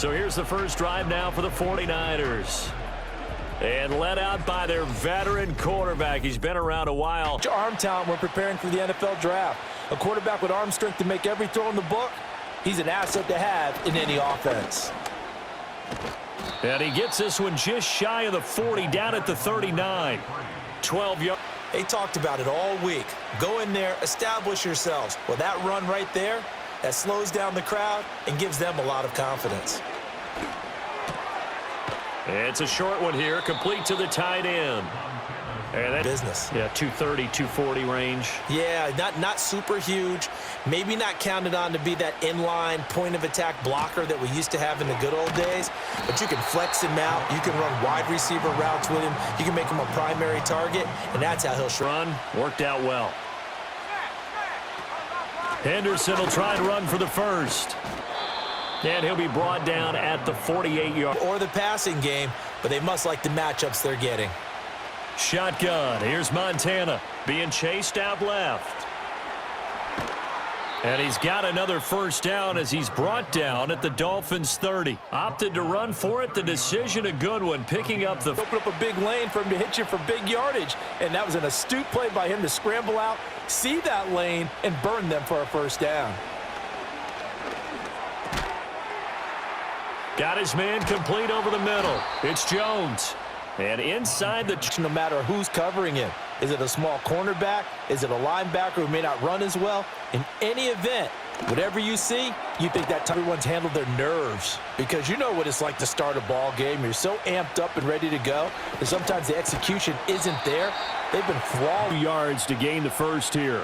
So here's the first drive now for the 49ers. And led out by their veteran quarterback. He's been around a while. Arm talent when preparing for the NFL draft. A quarterback with arm strength to make every throw in the book, he's an asset to have in any offense. And he gets this one just shy of the 40, down at the 39. 12 yards. They talked about it all week. Go in there, establish yourselves. Well, that run right there, that slows down the crowd and gives them a lot of confidence. It's a short one here, complete to the tight end. And that business. Yeah, 230, 240 range. Yeah, not super huge. Maybe not counted on to be that inline point-of-attack blocker that we used to have in the good old days. But you can flex him out. You can run wide receiver routes with him. You can make him a primary target, and that's how he'll run. Worked out well. Henderson will try and run for the first. And he'll be brought down at the 48-yard. Or the passing game, but they must like the matchups they're getting. Shotgun. Here's Montana being chased out left. And he's got another first down as he's brought down at the Dolphins 30. Opted to run for it. The decision a good one, picking up the... Open up a big lane for him to hit you for big yardage. And that was an astute play by him to scramble out, see that lane, and burn them for a first down. Got his man complete over the middle. It's Jones. And inside the... No matter who's covering him. Is it a small cornerback? Is it a linebacker who may not run as well? In any event, whatever you see, you think that everyone's handled their nerves. Because you know what it's like to start a ball game. You're so amped up and ready to go. And sometimes the execution isn't there. They've been flawed. Yards to gain the first here.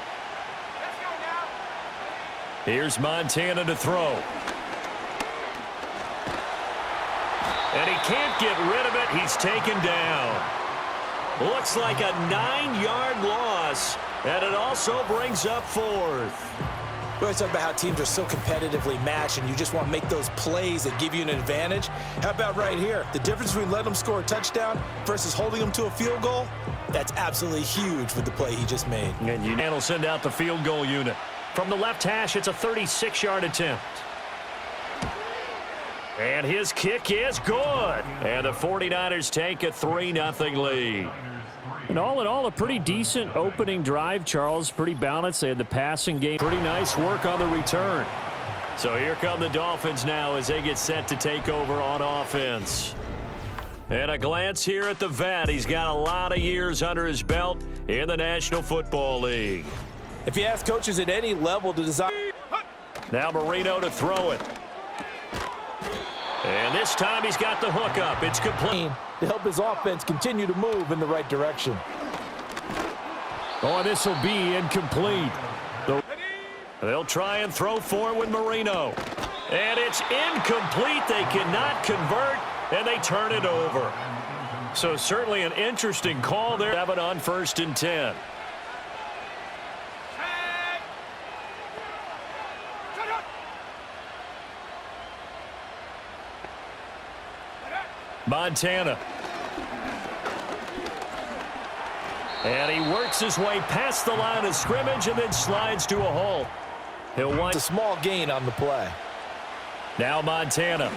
Here's Montana to throw. And he can't get rid of it. He's taken down. Looks like a 9-yard loss. And it also brings up fourth. We always talk about how teams are so competitively matched and you just want to make those plays that give you an advantage. How about right here? The difference between letting them score a touchdown versus holding them to a field goal, that's absolutely huge with the play he just made. And will send out the field goal unit. From the left hash, it's a 36-yard attempt. And his kick is good. And the 49ers take a 3-0 lead. And all in all, a pretty decent opening drive, Charles. Pretty balanced. They had the passing game. Pretty nice work on the return. So here come the Dolphins now as they get set to take over on offense. And a glance here at the vet. He's got a lot of years under his belt in the National Football League. If you ask coaches at any level to design. Now Marino to throw it. And this time he's got the hook up. It's complete. To help his offense continue to move in the right direction. Oh, this will be incomplete. They'll try and throw for it with Marino. And it's incomplete. They cannot convert, and they turn it over. So certainly an interesting call there. 7 on 1st and 10. Montana. And he works his way past the line of scrimmage and then slides to a hole. He'll want a small gain on the play. Now Montana.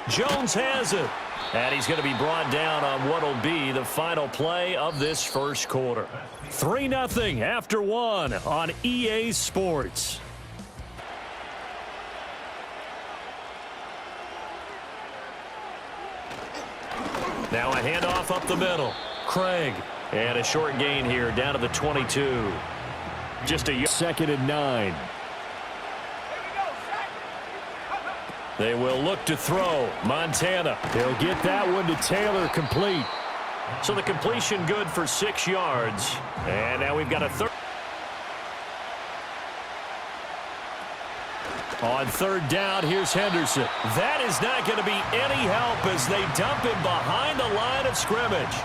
Jones has it. And he's going to be brought down on what will be the final play of this first quarter. 3-0 after 1 on EA Sports. Now a handoff up the middle. Craig. And a short gain here down to the 22. Just a 2nd and 9. They will look to throw. Montana. He'll get that one to Taylor, complete. So the completion good for 6 yards. And now we've got a third. On 3rd down, here's Henderson. That is not going to be any help as they dump him behind the line of scrimmage.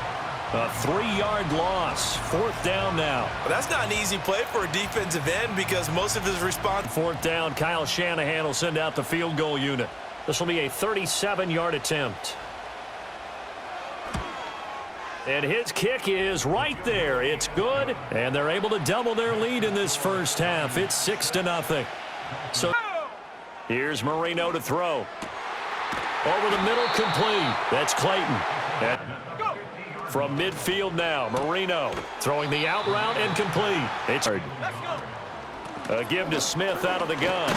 A 3-yard loss. 4th down now. Well, that's not an easy play for a defensive end because most of his response. 4th down, Kyle Shanahan will send out the field goal unit. This will be a 37-yard attempt. And his kick is right there. It's good, and they're able to double their lead in this first half. It's 6-0. So here's Marino to throw. Over the middle, complete. That's Clayton. From midfield now, Marino throwing the out route and complete. It's a give to Smith out of the gun.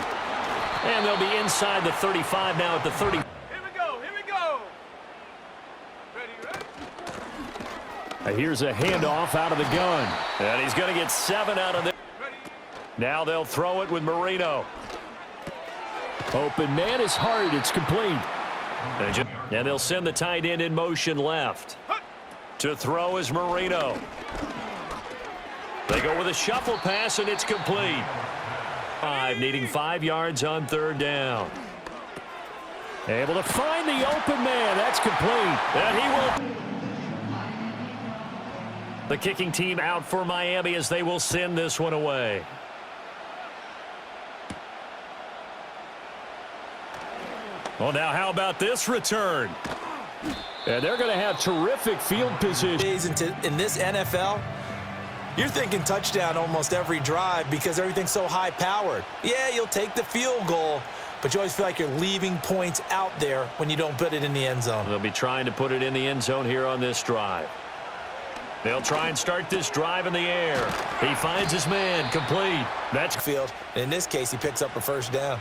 And they'll be inside the 35 now at the 30. Here we go, here we go. Ready? Here's a handoff out of the gun. And he's going to get 7 out of there. Now they'll throw it with Marino. Open man is hard. It's complete. And they'll send the tight end in motion left. To throw is Marino. They go with a shuffle pass, and it's complete. Needing 5 yards on 3rd down. Able to find the open man. That's complete. And he will. The kicking team out for Miami as they will send this one away. Well, now how about this return? And they're going to have terrific field position. In this NFL, you're thinking touchdown almost every drive because everything's so high-powered. Yeah, you'll take the field goal, but you always feel like you're leaving points out there when you don't put it in the end zone. They'll be trying to put it in the end zone here on this drive. They'll try and start this drive in the air. He finds his man, complete. That's field. In this case, he picks up a 1st down.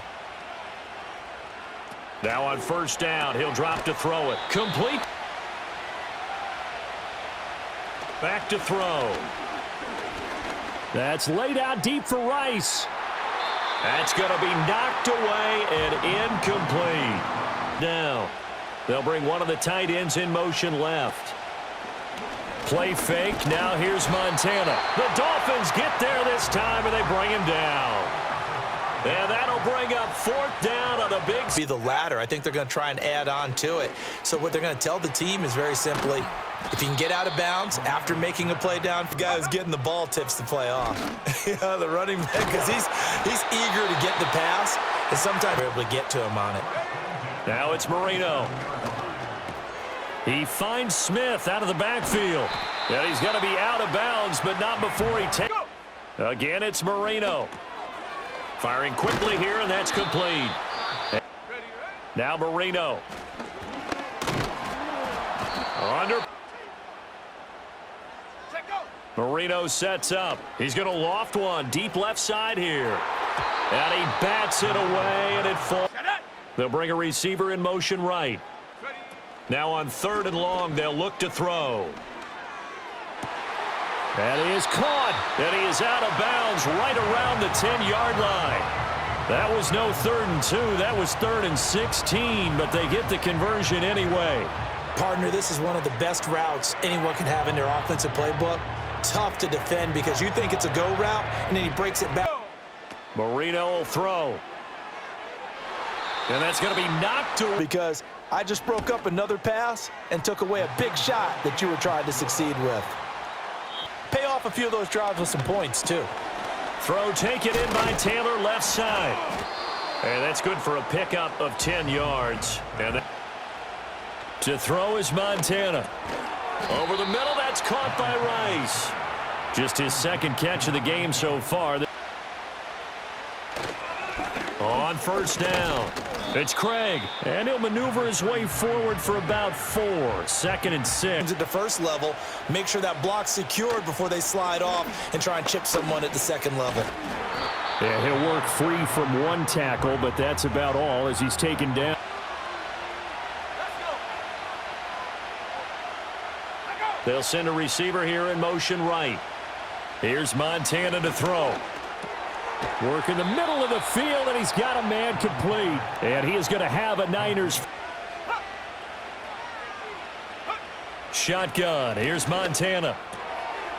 Now on 1st down, he'll drop to throw it. Complete. Back to throw. That's laid out deep for Rice. That's going to be knocked away and incomplete. Now, they'll bring one of the tight ends in motion left. Play fake. Now here's Montana. The Dolphins get there this time, and they bring him down. And that'll bring up 4th down on the big. Be the latter. I think they're going to try and add on to it. So what they're going to tell the team is very simply, if you can get out of bounds after making a play down, the guy who's getting the ball tips the play off. Yeah, the running back, because he's eager to get the pass, and sometimes we're able to get to him on it. Now it's Marino. He finds Smith out of the backfield. And he's going to be out of bounds, but not before he takes. Again, it's Marino. Firing quickly here, and that's complete. Now Marino. Under. Marino sets up. He's going to loft one deep left side here. And he bats it away, and it falls. They'll bring a receiver in motion right. Now on 3rd and long, they'll look to throw. And he is caught. And he is out of bounds right around the 10-yard line. That was no 3rd and 2. That was 3rd and 16, but they get the conversion anyway. Partner, this is one of the best routes anyone can have in their offensive playbook. Tough to defend because you think it's a go route, and then he breaks it back. Marino will throw. And that's going to be knocked to. Because I just broke up another pass and took away a big shot that you were trying to succeed with. Pay off a few of those drives with some points, too. Throw taken in by Taylor, left side. And that's good for a pickup of 10 yards. And to throw is Montana. Over the middle, that's caught by Rice. Just his 2nd catch of the game so far. On 1st down, it's Craig, and he'll maneuver his way forward for about 4. 2nd and 6. At the 1st level, make sure that block's secured before they slide off and try and chip someone at the 2nd level. Yeah, he'll work free from 1 tackle, but that's about all as he's taken down. They'll send a receiver here in motion right. Here's Montana to throw. Work in the middle of the field, and he's got a man complete. And he is going to have a Niners. Shotgun. Here's Montana.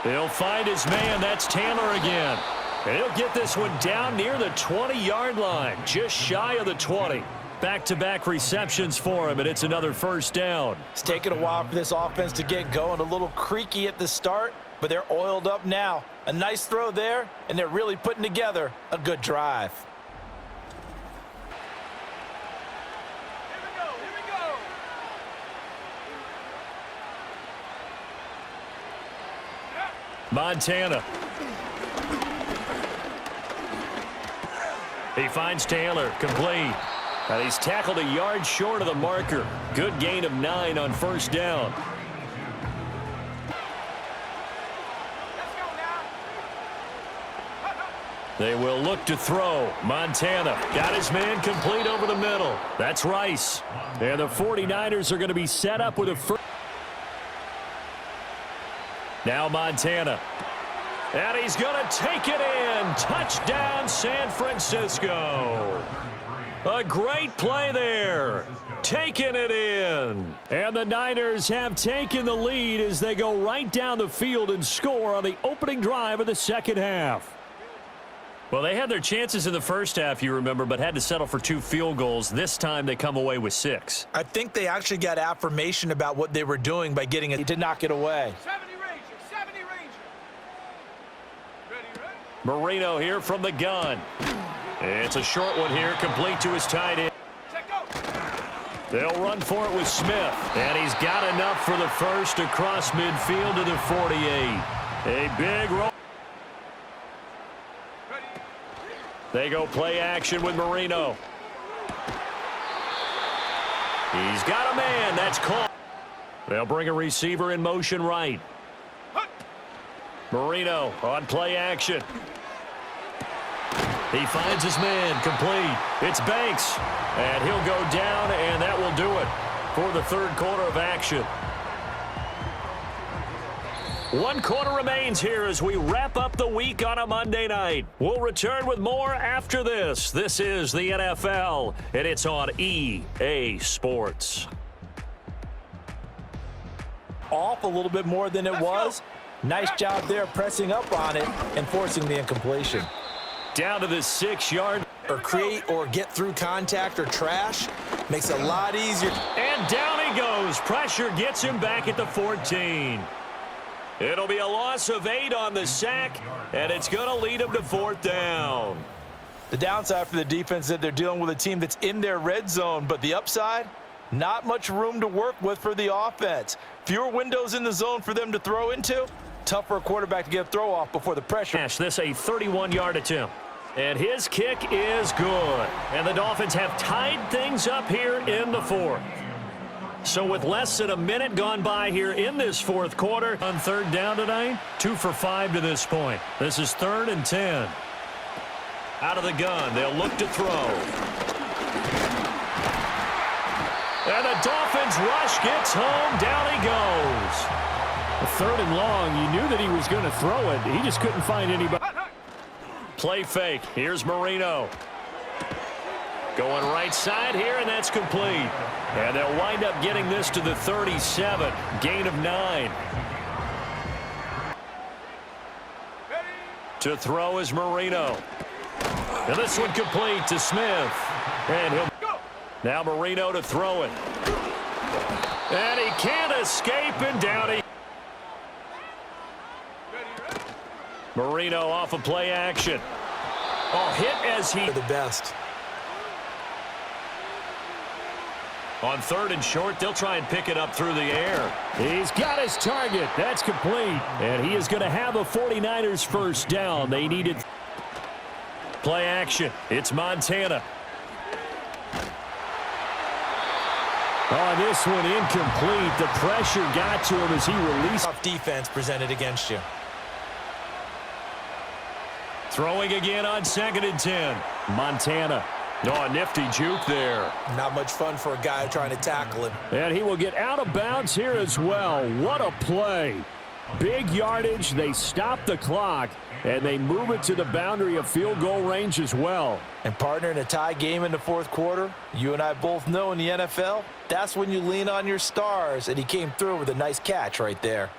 He'll find his man. That's Taylor again. And he'll get this one down near the 20-yard line, just shy of the 20. Back-to-back receptions for him, and it's another 1st down. It's taken a while for this offense to get going. A little creaky at the start, but they're oiled up now. A nice throw there, and they're really putting together a good drive. Here we go. Montana. He finds Taylor, complete. And he's tackled a yard short of the marker. Good gain of 9 on first down. Let's go now. They will look to throw. Montana got his man complete over the middle. That's Rice. And the 49ers are going to be set up with a first. Now Montana. And he's going to take it in. Touchdown, San Francisco. A great play there. Taking it in. And the Niners have taken the lead as they go right down the field and score on the opening drive of the second half. Well, they had their chances in the first half, you remember, but had to settle for 2 field goals. This time they come away with 6. I think they actually got affirmation about what they were doing by getting it to knock it away. 70 Ranger, 70 Ranger. Ready, ready? Marino here from the gun. It's a short one here, complete to his tight end. Check go. They'll run for it with Smith. And he's got enough for the first across midfield to the 48. A big roll. Ready. They go play action with Marino. He's got a man. That's caught. They'll bring a receiver in motion right. Marino on play action. He finds his man complete. It's Banks. And he'll go down, and that will do it for the third quarter of action. 1 quarter remains here as we wrap up the week on a Monday night. We'll return with more after this. This is the NFL, and it's on EA Sports. Off a little bit more than it was. Nice job there pressing up on it and forcing the incompletion. Down to the 6-yard. Or create or get through contact or trash makes it a lot easier. And down he goes. Pressure gets him back at the 14. It'll be a loss of 8 on the sack, and it's going to lead him to 4th down. The downside for the defense is that they're dealing with a team that's in their red zone, but the upside, not much room to work with for the offense. Fewer windows in the zone for them to throw into. Tough for a quarterback to get a throw off before the pressure. This a 31-yard attempt. And his kick is good. And the Dolphins have tied things up here in the 4th. So with less than a minute gone by here in this 4th quarter, on 3rd down tonight, 2 for 5 to this point. This is 3rd and 10. Out of the gun, they'll look to throw. And the Dolphins rush gets home. Down he goes. 3rd and long, you knew that he was going to throw it. He just couldn't find anybody. Play fake. Here's Marino. Going right side here, and that's complete. And they'll wind up getting this to the 37. Gain of 9. To throw is Marino. And this one complete to Smith. And he'll go. Now Marino to throw it. And he can't escape, and down he. Marino off of play action. Oh, hit as he. The best. On 3rd and short, they'll try and pick it up through the air. He's got his target. That's complete. And he is going to have a 49ers first down. They needed play action. It's Montana. Oh, this one incomplete. The pressure got to him as he released. Tough defense presented against you. Throwing again on 2nd and 10. Montana. Oh, a nifty juke there. Not much fun for a guy trying to tackle him. And he will get out of bounds here as well. What a play. Big yardage. They stop the clock, and they move it to the boundary of field goal range as well. And partner, in a tie game in the 4th quarter, you and I both know in the NFL, that's when you lean on your stars, and he came through with a nice catch right there.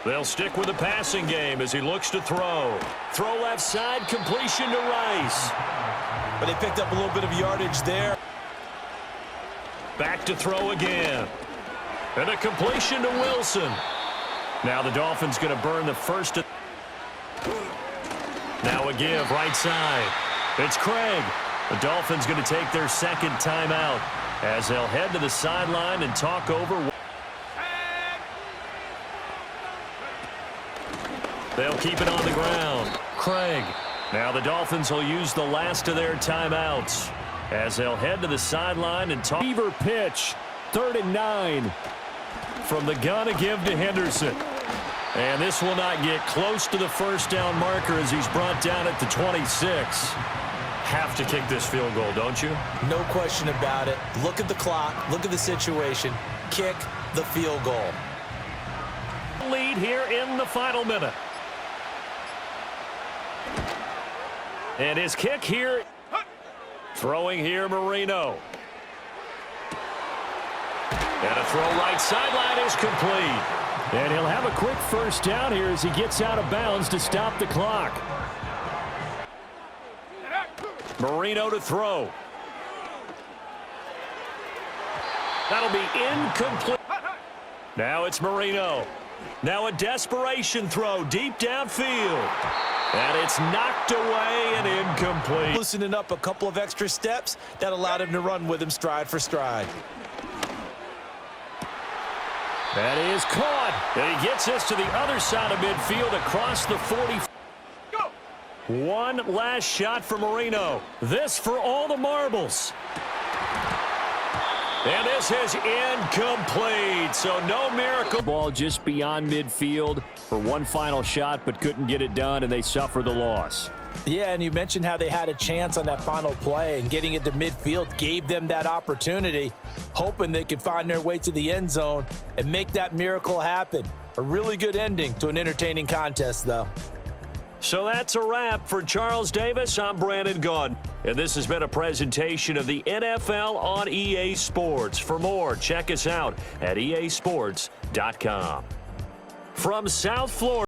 They'll stick with the passing game as he looks to throw. Throw left side, completion to Rice. But they picked up a little bit of yardage there. Back to throw again. And a completion to Wilson. Now the Dolphins going to burn the first. Now a give right side. It's Craig. The Dolphins going to take their 2nd timeout as they'll head to the sideline and talk over. They'll keep it on the ground. Craig. Now the Dolphins will use the last of their timeouts as they'll head to the sideline and talk. Receiver pitch. 3rd and 9. From the gun to give to Henderson. And this will not get close to the first down marker as he's brought down at the 26. Have to kick this field goal, don't you? No question about it. Look at the clock. Look at the situation. Kick the field goal. Lead here in the final minute. And his kick here. Throwing here, Marino. And a throw right sideline is complete. And he'll have a quick first down here as he gets out of bounds to stop the clock. Marino to throw. That'll be incomplete. Now it's Marino. Now a desperation throw deep downfield. And it's knocked away and incomplete. Loosening up a couple of extra steps that allowed him to run with him stride for stride. That is caught. And he gets us to the other side of midfield across the 40. One last shot for Marino. This for all the marbles. And this is incomplete, so no miracle. Ball just beyond midfield for one final shot, but couldn't get it done, and they suffer the loss. Yeah, and you mentioned how they had a chance on that final play, and getting it to midfield gave them that opportunity, hoping they could find their way to the end zone and make that miracle happen. A really good ending to an entertaining contest, though. So that's a wrap for Charles Davis. I'm Brandon Gaudin, and this has been a presentation of the NFL on EA Sports. For more, check us out at easports.com. From South Florida.